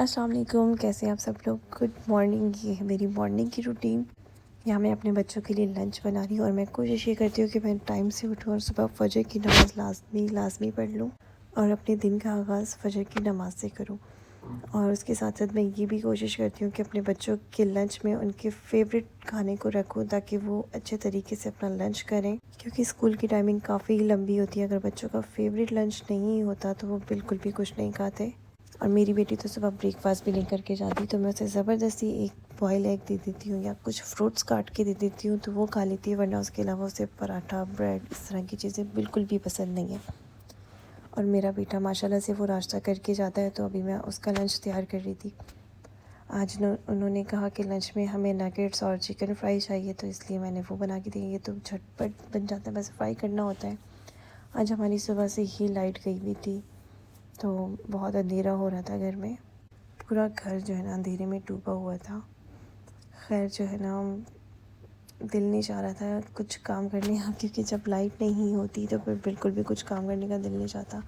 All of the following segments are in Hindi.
अस्सलाम वालेकुम, कैसे हैं आप सब लोग। Good morning. ये है मेरी मॉर्निंग की रूटीन। यहाँ मैं अपने बच्चों के लिए लंच बना रही हूँ और मैं कोशिश ये करती हूँ कि मैं टाइम से उठूँ और सुबह फ़जर की नमाज़ लाजमी पढ़ लूँ और अपने दिन का आगाज़ फ़जर की नमाज़ से करूँ। और उसके साथ साथ मैं ये भी कोशिश करती हूँ कि अपने बच्चों के लंच में उनके फेवरेट खाने को रखूँ ताकि वो अच्छे तरीके से अपना लंच करें, क्योंकि स्कूल की टाइमिंग काफ़ी लंबी होती है। अगर बच्चों का फेवरेट लंच नहीं होता तो वो बिल्कुल भी कुछ नहीं खाते। और मेरी बेटी तो सुबह ब्रेकफास्ट भी नहीं करके जाती, तो मैं उसे ज़बरदस्ती एक बॉयल एग दे देती हूँ या कुछ फ्रूट्स काट के दे देती हूँ तो वो खा लेती है, वरना उसके अलावा उसे पराठा, ब्रेड, इस तरह की चीज़ें बिल्कुल भी पसंद नहीं है। और मेरा बेटा माशाल्लाह से वो नाश्ता करके जाता है, तो अभी मैं उसका लंच तैयार कर रही थी। आज उन्होंने कहा कि लंच में हमें नगेट्स और चिकन फ्राई चाहिए, तो इसलिए मैंने वो बना के दी। ये तो झटपट बन जाता है, बस फ्राई करना होता है। आज हमारी सुबह से ही लाइट गई हुई थी, तो बहुत अंधेरा हो रहा था घर में। पूरा घर जो है ना अंधेरे में डूबा हुआ था। खैर जो है ना, दिल नहीं चाह रहा था कुछ काम करने का, क्योंकि जब लाइट नहीं होती तो फिर बिल्कुल भी कुछ काम करने का दिल नहीं चाहता।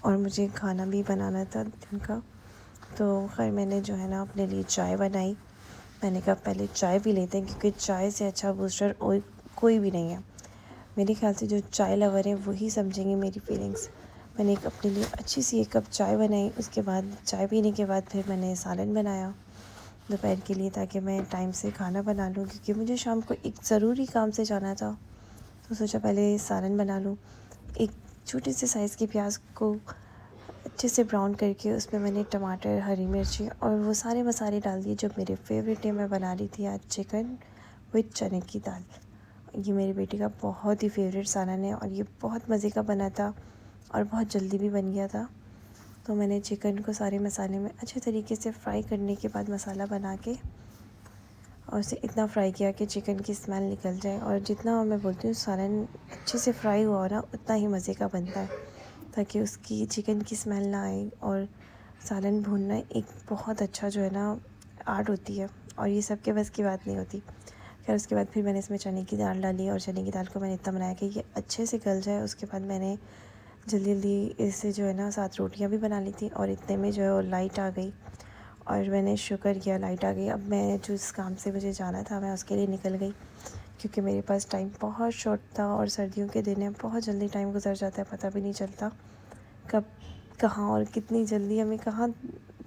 और मुझे खाना भी बनाना था दिन का, तो खैर मैंने जो है ना अपने लिए चाय बनाई। मैंने कहा पहले चाय पी लेते हैं, क्योंकि चाय से अच्छा बूस्टर कोई भी नहीं है। मेरे ख्याल से जो चाय लवर है वही समझेंगे मेरी फीलिंग्स। मैंने अपने लिए अच्छी सी एक कप चाय बनाई। उसके बाद चाय पीने के बाद फिर मैंने सालन बनाया दोपहर के लिए, ताकि मैं टाइम से खाना बना लूँ, क्योंकि मुझे शाम को एक ज़रूरी काम से जाना था। तो सोचा पहले सालन बना लूँ। एक छोटे से साइज़ के प्याज को अच्छे से ब्राउन करके उसमें मैंने टमाटर, हरी मिर्ची और वो सारे मसाले डाल दिए जो मेरे फेवरेट है। मैं बना रही थी आज चिकन विद चने की दाल। ये मेरी बेटी का बहुत ही फेवरेट सालन है और ये बहुत मज़े का बना था और बहुत जल्दी भी बन गया था। तो मैंने चिकन को सारे मसाले में अच्छे तरीके से फ्राई करने के बाद मसाला बना के और उसे इतना फ्राई किया कि चिकन की स्मेल निकल जाए। और जितना मैं बोलती हूँ सालन अच्छे से फ्राई हुआ हो ना, उतना ही मज़े का बनता है, ताकि उसकी चिकन की स्मेल ना आए। और सालन भूनना एक बहुत अच्छा जो है ना आर्ट होती है, और ये सबके बस की बात नहीं होती। खैर उसके बाद फिर मैंने इसमें चने की दाल डाली और चने की दाल को मैंने इतना बनाया कि ये अच्छे से गल जाए। उसके बाद मैंने जल्दी जल्दी इससे जो है ना 7 रोटियां भी बना ली थी, और इतने में जो है वो लाइट आ गई और मैंने शुक्र किया लाइट आ गई। अब मैं जिस काम से मुझे जाना था मैं उसके लिए निकल गई, क्योंकि मेरे पास टाइम बहुत शॉर्ट था और सर्दियों के दिन है, बहुत जल्दी टाइम गुजर जाता है, पता भी नहीं चलता कब कहाँ और कितनी जल्दी हमें कहाँ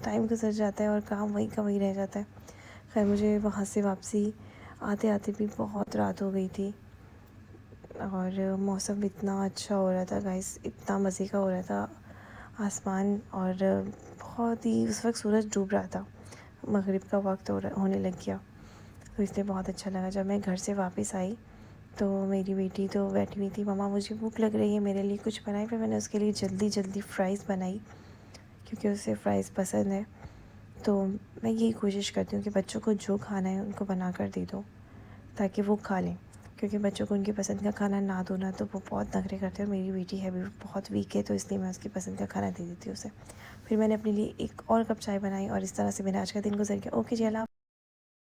टाइम गुजर जाता है और काम वहीं का वहीं रह जाता है। खैर मुझे वहाँ से वापसी आते आते भी बहुत रात हो गई थी और मौसम इतना अच्छा हो रहा था गाइस, इतना मज़े का हो रहा था आसमान। और बहुत ही उस वक्त सूरज डूब रहा था, मगरिब का वक्त होने लग गया, तो इसलिए बहुत अच्छा लगा। जब मैं घर से वापस आई तो मेरी बेटी तो बैठी हुई थी, मम्मा मुझे भूख लग रही है, मेरे लिए कुछ बनाई। फिर मैंने उसके लिए जल्दी जल्दी फ़्राइज़ बनाई, क्योंकि उसे फ़्राइज़ पसंद है। तो मैं यही कोशिश करती हूँ कि बच्चों को जो खाना है उनको बना कर दे दो, ताकि वो खा लें, क्योंकि बच्चों को उनकी पसंद का खाना ना दो ना तो वो बहुत नखरे करते हैं। और मेरी बेटी है भी बहुत वीक है, तो इसलिए मैं उसकी पसंद का खाना दे देती हूँ उसे। फिर मैंने अपने लिए एक और कप चाय बनाई और इस तरह से मेरा आज का दिन गुजर गया। ओके जी, अल्लाह।